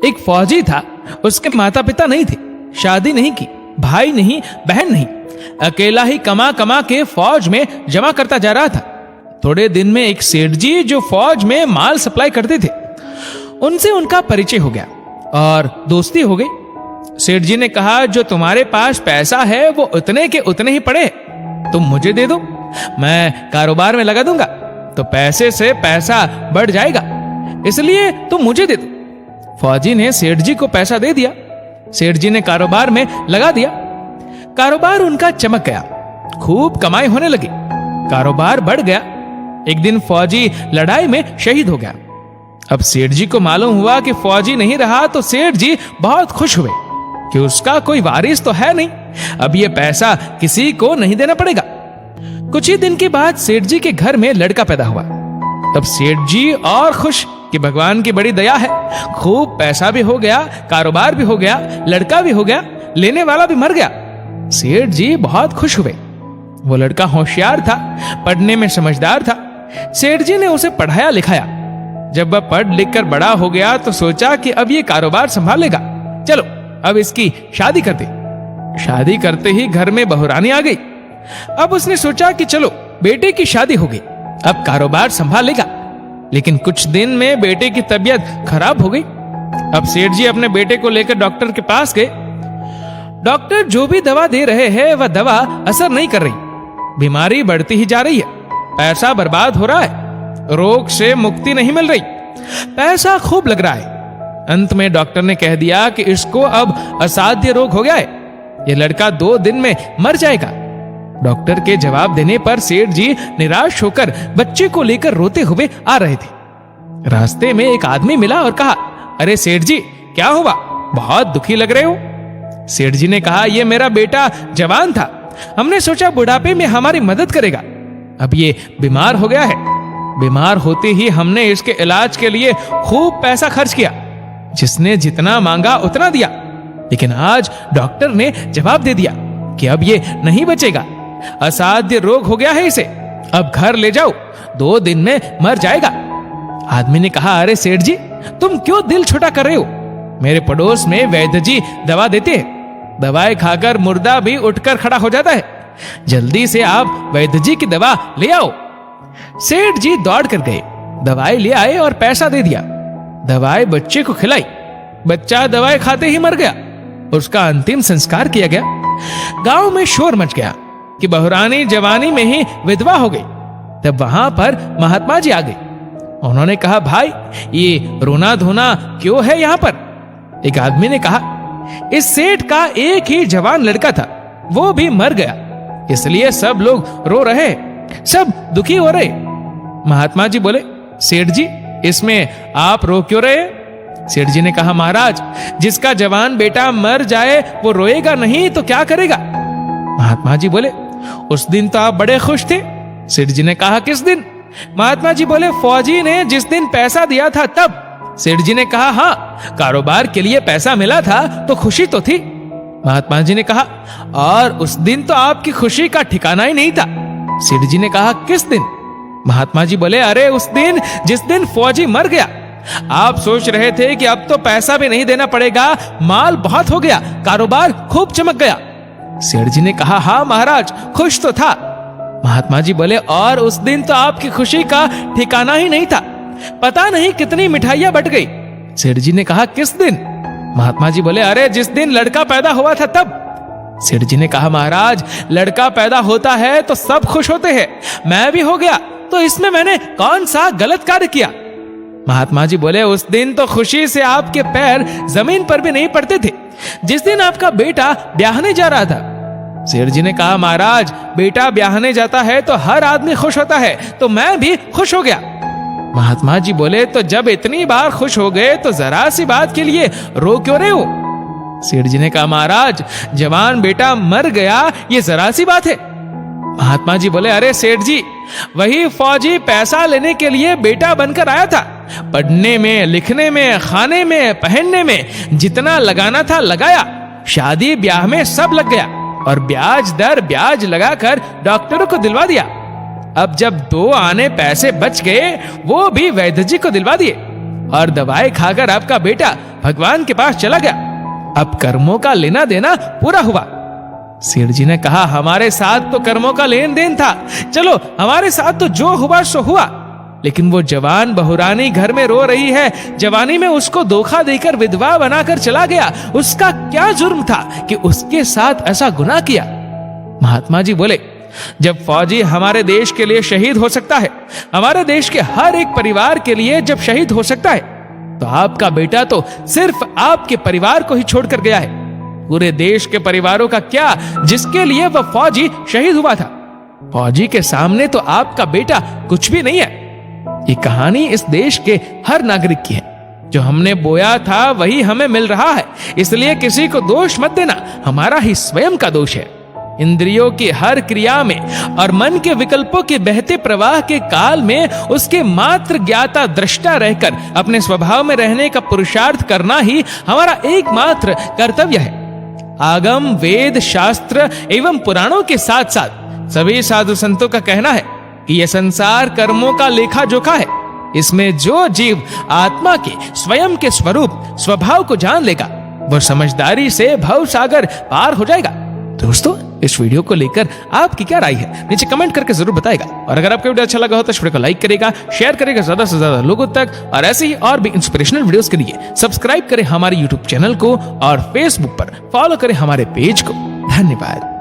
एक फौजी था, उसके माता पिता नहीं थे, शादी नहीं की, भाई नहीं, बहन नहीं, अकेला ही कमा कमा के फौज में जमा करता जा रहा था। थोड़े दिन में एक सेठ जी जो फौज में माल सप्लाई करते थे, उनसे उनका परिचय हो गया और दोस्ती हो गई। सेठ जी ने कहा, जो तुम्हारे पास पैसा है वो उतने के उतने ही पड़े, तुम मुझे दे दो, मैं कारोबार में लगा दूंगा, तो पैसे से पैसा बढ़ जाएगा, इसलिए तुम मुझे दे दो। फौजी ने सेठ जी को पैसा दे दिया। सेठ जी ने कारोबार में लगा दिया। कारोबार उनका चमक गया, खूब कमाई होने लगी, कारोबार बढ़ गया। एक दिन फौजी लड़ाई में शहीद हो गया। अब सेठ जी को मालूम हुआ कि फौजी नहीं रहा, तो सेठ जी बहुत खुश हुए कि उसका कोई वारिस तो है नहीं, अब ये पैसा किसी को नहीं देना पड़ेगा। कुछ ही दिन के बाद सेठ जी के घर में लड़का पैदा हुआ। तब सेठ जी और खुश कि भगवान की बड़ी दया है, खूब पैसा भी हो गया, कारोबार भी हो गया, लड़का भी हो गया, लेने वाला भी मर गया। सेठ जी बहुत खुश हुए। वो लड़का होशियार था, पढ़ने में समझदार था। सेठ जी ने उसे पढ़ाया लिखाया। जब वह पढ़ लिख कर बड़ा हो गया तो सोचा कि अब ये कारोबार संभालेगा, चलो अब इसकी शादी कर दे। शादी करते ही घर में बहुरानी आ गई। अब उसने सोचा कि चलो बेटे की शादी हो गई, अब कारोबार संभालेगा। लेकिन कुछ दिन में बेटे की तबीयत खराब हो गई। अब सेठ जी अपने बेटे को लेकर डॉक्टर के पास गए। डॉक्टर जो भी दवा दे रहे हैं वह दवा असर नहीं कर रही, बीमारी बढ़ती ही जा रही है, पैसा बर्बाद हो रहा है, रोग से मुक्ति नहीं मिल रही, पैसा खूब लग रहा है। अंत में डॉक्टर ने कह दिया कि इसको अब असाध्य रोग हो गया है, ये लड़का 2 दिन में मर जाएगा। डॉक्टर के जवाब देने पर सेठ जी निराश होकर बच्चे को लेकर रोते हुए आ रहे थे। रास्ते में एक आदमी मिला और कहा, अरे सेठ जी क्या हुआ, बहुत दुखी लग रहे हो। सेठ जी ने कहा, यह मेरा बेटा जवान था, हमने सोचा बुढ़ापे में हमारी मदद करेगा, अब ये बीमार हो गया है। बीमार होते ही हमने इसके इलाज के लिए खूब पैसा खर्च किया, जिसने जितना मांगा उतना दिया, लेकिन आज डॉक्टर ने जवाब दे दिया कि अब ये नहीं बचेगा, असाध्य रोग हो गया है इसे, अब घर ले जाओ, 2 दिन में मर जाएगा। आदमी ने कहा, अरे सेठ जी तुम क्यों दिल छोटा कर रहे हो, मेरे पड़ोस में वैद्य जी दवा देते हैं, दवाई खाकर मुर्दा भी उठकर खड़ा हो जाता है, जल्दी से आप वैद्य जी की दवा ले आओ। सेठ जी दौड़ कर गए, दवाई ले आए और पैसा दे दिया। दवाई बच्चे को खिलाई, बच्चा दवाई खाते ही मर गया, उसका अंतिम संस्कार किया गया। गांव में शोर मच गया कि बहुरानी जवानी में ही विधवा हो गई। तब वहां पर महात्मा जी आ गए। उन्होंने कहा, भाई ये रोना धोना क्यों है यहाँ पर। एक आदमी ने कहा, इस सेठ का एक ही जवान लड़का था, वो भी मर गया, इसलिए सब लोग रो रहे, सब दुखी हो रहे। महात्मा जी बोले, सेठ जी इसमें आप रो क्यों रहे। सेठ जी ने कहा, महाराज जिसका जवान बेटा मर जाए वो रोएगा नहीं तो क्या करेगा। महात्मा जी बोले, उस दिन तो आप बड़े खुश थे। सेठ जी ने कहा, किस दिन। महात्मा जी बोले, फौजी ने जिस दिन पैसा दिया था तब। सेठ जी ने कहा, हाँ कारोबार के लिए पैसा मिला था तो खुशी तो थी। महात्मा जी ने कहा, और उस दिन तो आपकी खुशी का ठिकाना ही नहीं था। सेठ जी ने कहा, किस दिन। महात्मा जी बोले, अरे उस दिन जिस दिन फौजी मर गया, आप सोच रहे थे कि अब तो पैसा भी नहीं देना पड़ेगा, माल बहुत हो गया, कारोबार खूब चमक गया। सेठ जी ने कहा, हाँ महाराज खुश तो था। महात्मा जी बोले, और उस दिन तो आपकी खुशी का ठिकाना ही नहीं था, पता नहीं कितनी मिठाइयां बट गई। सेठ जी ने कहा, किस दिन। महात्मा जी बोले, अरे जिस दिन लड़का पैदा हुआ था तब। सेठ जी ने कहा, महाराज लड़का पैदा होता है तो सब खुश होते हैं, मैं भी हो गया, तो इसमें मैंने कौन सा गलत कार्य किया। महात्मा जी बोले, उस दिन तो खुशी से आपके पैर जमीन पर भी नहीं पड़ते थे, जिस दिन आपका बेटा ब्याहने जा रहा था। सेठ जी ने कहा, महाराज बेटा ब्याहने जाता है तो हर आदमी खुश होता है, तो मैं भी खुश हो गया। महात्मा जी बोले, तो जब इतनी बार खुश हो गए तो जरा सी बात के लिए रो क्यों रहे हो। सेठ जी ने कहा, महाराज जवान बेटा मर गया, ये जरा सी बात है। महात्मा जी बोले, अरे सेठ जी वही फौजी पैसा लेने के लिए बेटा बनकर आया था, पढ़ने में, लिखने में, खाने में, पहनने में जितना लगाना था लगाया, शादी ब्याह में सब लग गया, और ब्याज दर ब्याज लगाकर डॉक्टरों को दिलवा दिया। अब जब 2 आने पैसे बच गए वो भी वैद्य जी को दिलवा दिए। और दवाई खाकर आपका बेटा भगवान के पास चला गया। अब कर्मों का लेना देना पूरा हुआ। सेठ जी ने कहा, हमारे साथ तो कर्मों का लेन देन था, चलो हमारे साथ तो जो हुआ सो हुआ, लेकिन वो जवान बहुरानी घर में रो रही है, जवानी में उसको धोखा देकर विधवा बनाकर चला गया, उसका क्या जुर्म था कि उसके साथ ऐसा गुनाह किया। महात्मा जी बोले, जब फौजी हमारे देश के लिए शहीद हो सकता है, हमारे देश के हर एक परिवार के लिए जब शहीद हो सकता है, तो आपका बेटा तो सिर्फ आपके परिवार को ही छोड़कर गया है। पूरे देश के परिवारों का क्या जिसके लिए वह फौजी शहीद हुआ था। फौजी के सामने तो आपका बेटा कुछ भी नहीं है। ये कहानी इस देश के हर नागरिक की है। जो हमने बोया था वही हमें मिल रहा है, इसलिए किसी को दोष मत देना, हमारा ही स्वयं का दोष है। इंद्रियों की हर क्रिया में और मन के विकल्पों के बहते प्रवाह के काल में उसके मात्र ज्ञाता दृष्टा रहकर अपने स्वभाव में रहने का पुरुषार्थ करना ही हमारा एकमात्र कर्तव्य है। आगम, वेद, शास्त्र एवं पुराणों के साथ साथ सभी साधु संतों का कहना है कि यह संसार कर्मों का लेखा जोखा है। इसमें जो जीव आत्मा के स्वयं के स्वरूप स्वभाव को जान लेगा, वह समझदारी से भव सागर पार हो जाएगा। दोस्तों, इस वीडियो को लेकर आपकी क्या राय है, नीचे कमेंट करके जरूर बताएगा। और अगर आपको वीडियो अच्छा लगा हो तो इस वीडियो को लाइक करेगा, शेयर करेगा ज्यादा से ज्यादा लोगों तक। और ऐसे ही और भी इंस्पिरेशनल वीडियोस के लिए सब्सक्राइब करें हमारे यूट्यूब चैनल को और फेसबुक पर फॉलो करें हमारे पेज को। धन्यवाद।